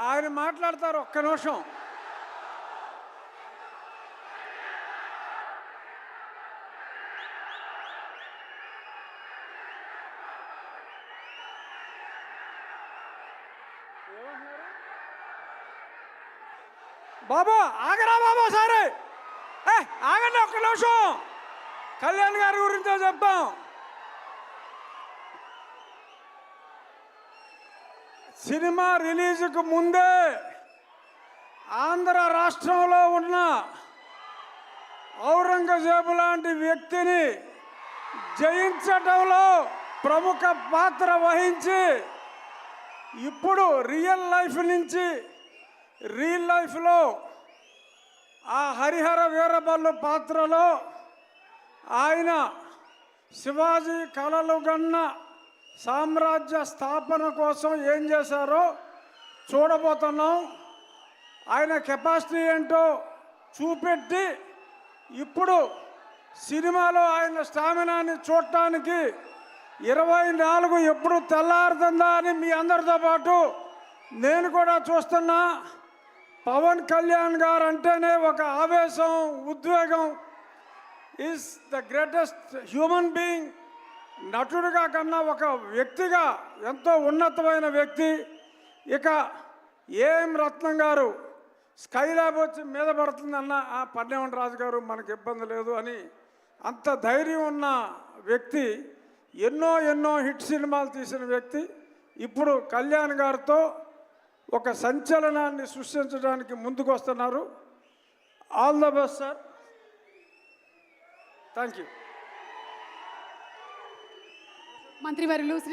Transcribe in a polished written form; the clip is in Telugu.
ఆయన మాట్లాడతారు, ఒక్క నిమిషం. బాబా ఆగరా బాబా, సరే ఆగండి ఒక్క నిమిషం. కళ్యాణ్ గారి గురించో చెప్తాం. సినిమా రిలీజ్కు ముందే ఆంధ్ర రాష్ట్రంలో ఉన్న ఔరంగజేబు లాంటి వ్యక్తిని జయించడంలో ప్రముఖ పాత్ర వహించి ఇప్పుడు రియల్ లైఫ్ నుంచి రియల్ లైఫ్లో ఆ హరిహర వీరబల్లు పాత్రలో ఆయన శివాజీ కలలు గన్న సామ్రాజ్య స్థాపన కోసం ఏం చేశారో చూడబోతున్నాం. ఆయన కెపాసిటీ ఏంటో చూపెట్టి ఇప్పుడు సినిమాలో ఆయన స్టామినాని చూడటానికి 24 ఎప్పుడు తెల్లారుతుందా అని మీ అందరితో పాటు నేను కూడా చూస్తున్నా. పవన్ కళ్యాణ్ గారు అంటేనే ఒక ఆవేశం, ఉద్వేగం. Is the greatest human being. నటుడిగా కన్నా ఒక వ్యక్తిగా ఎంతో ఉన్నతమైన వ్యక్తి. ఇక ఏం రత్నం గారు స్కైలాబ్ వచ్చి మీద పడుతుందన్న పన్నేమన్ రాజు గారు మనకు ఇబ్బంది లేదు అని అంత ధైర్యం ఉన్న వ్యక్తి. ఎన్నో హిట్ సినిమాలు తీసిన వ్యక్తి. ఇప్పుడు కళ్యాణ్ గారితో ఒక సంచలనాన్ని సృష్టించడానికి ముందుకు వస్తున్నారు. All the best sir. Thank you. మంత్రివర్యులు